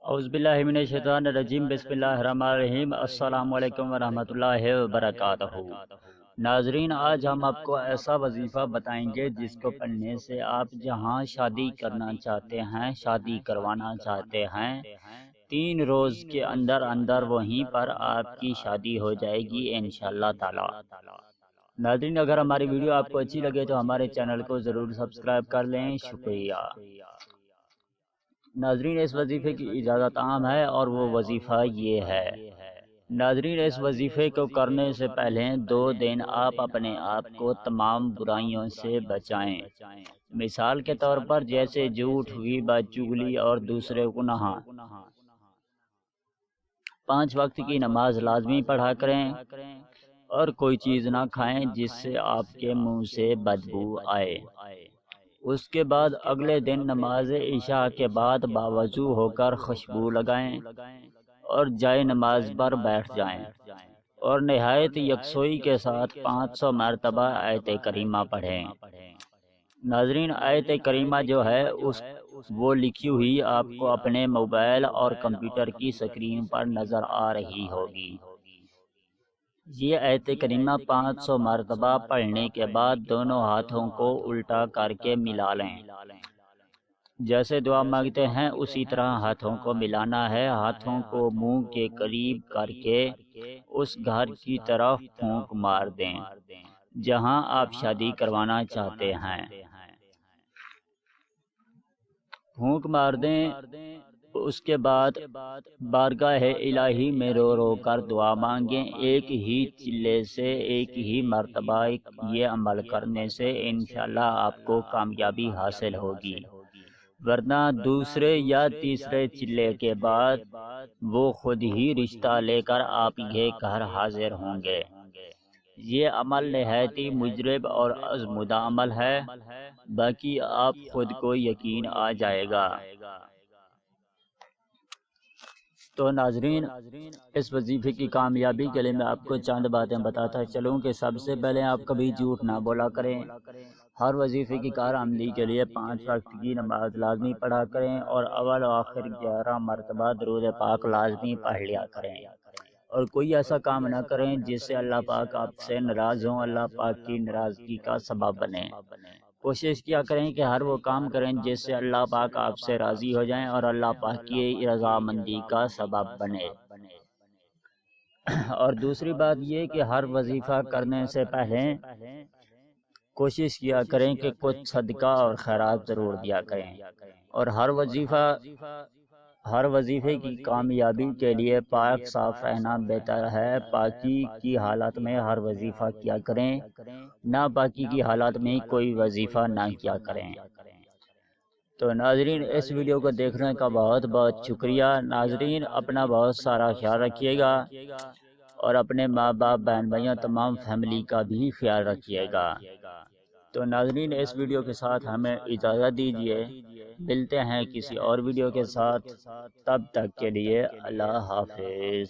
اعوذ باللہ من الشیطان الرجیم، بسم اللہ الرحمن الرحیم۔ السلام علیکم ورحمۃ اللہ وبرکاتہ۔ ناظرین، آج ہم آپ کو ایسا وظیفہ بتائیں گے جس کو پڑھنے سے آپ جہاں شادی کرنا چاہتے ہیں، شادی کروانا چاہتے ہیں، 3 روز کے اندر اندر وہیں پر آپ کی شادی ہو جائے گی انشاءاللہ تعالی۔ ناظرین، اگر ہماری ویڈیو آپ کو اچھی لگے تو ہمارے چینل کو ضرور سبسکرائب کر لیں، شکریہ۔ ناظرین، اس وظیفے کی اجازت عام ہے اور وہ وظیفہ یہ ہے۔ ناظرین، اس وظیفے کو کرنے سے پہلے 2 دن آپ اپنے آپ کو تمام برائیوں سے بچائیں۔ مثال کے طور پر جیسے جھوٹ، غیبت، چغلی اور دوسرے گناہ۔ 5 وقت کی نماز لازمی پڑھا کریں اور کوئی چیز نہ کھائیں جس سے آپ کے منہ سے بدبو آئے۔ اس کے بعد اگلے دن نماز عشاء کے بعد باوضو ہو کر خوشبو لگائیں اور جائے نماز پر بیٹھ جائیں اور نہایت یکسوئی کے ساتھ 500 مرتبہ آیت کریمہ پڑھیں۔ ناظرین، آیت کریمہ جو ہے وہ لکھی ہوئی آپ کو اپنے موبائل اور کمپیوٹر کی سکرین پر نظر آ رہی ہوگی۔ یہ آیت کریمہ 500 مرتبہ پڑھنے کے بعد دونوں ہاتھوں کو الٹا کر کے ملا لیں۔ جیسے دعا مانگتے ہیں اسی طرح ہاتھوں کو ملانا ہے۔ ہاتھوں کو منہ کے قریب کر کے اس گھر کی طرف پھونک مار دیں جہاں آپ شادی کروانا چاہتے ہیں۔ پھونک مار دیں۔ اس کے بعد بارگاہ الہی میں رو رو کر دعا مانگیں۔ ایک ہی چلے سے ایک ہی مرتبہ یہ عمل کرنے سے انشاءاللہ آپ کو کامیابی حاصل ہوگی، ورنہ دوسرے یا تیسرے چلے کے بعد وہ خود ہی رشتہ لے کر آپ کے گھر حاضر ہوں گے۔ یہ عمل نہایت ہی مجرب اور آزمودہ عمل ہے، باقی آپ خود کو یقین آ جائے گا۔ تو ناظرین، اس وظیفے کی کامیابی کے لیے میں آپ کو چند باتیں بتاتا چلوں کہ سب سے پہلے آپ کبھی جھوٹ نہ بولا کریں۔ ہر وظیفے کی کارآمدی کے لیے 5 وقت کی نماز لازمی پڑھا کریں اور اول و آخر 11 مرتبہ درود پاک لازمی پڑھ لیا کریں، اور کوئی ایسا کام نہ کریں جس سے اللہ پاک آپ سے ناراض ہوں، اللہ پاک کی ناراضگی کا سبب بنے۔ کوشش کیا کریں کہ ہر وہ کام کریں جس سے اللہ پاک آپ سے راضی ہو جائیں اور اللہ پاک کی رضامندی کا سبب بنے۔ اور دوسری بات یہ کہ ہر وظیفہ کرنے سے پہلے کوشش کیا کریں کہ کچھ صدقہ اور خیرات ضرور دیا کریں، اور ہر وظیفے کی کامیابی کے لیے پاک صاف رہنا بہتر ہے۔ پاکی کی حالت میں ہر وظیفہ کیا کریں، ناپاکی کی حالت میں کوئی وظیفہ نہ کیا کریں۔ تو ناظرین، اس ویڈیو کو دیکھنے کا بہت بہت شکریہ۔ ناظرین، اپنا بہت سارا خیال رکھیے گا اور اپنے ماں باپ، بہن بھائیوں، تمام فیملی کا بھی خیال رکھیے گا۔ تو ناظرین، اس ویڈیو کے ساتھ ہمیں اجازت دیجیے، ملتے ہیں کسی اور ویڈیو کے ساتھ، تب تک کے لیے اللہ حافظ۔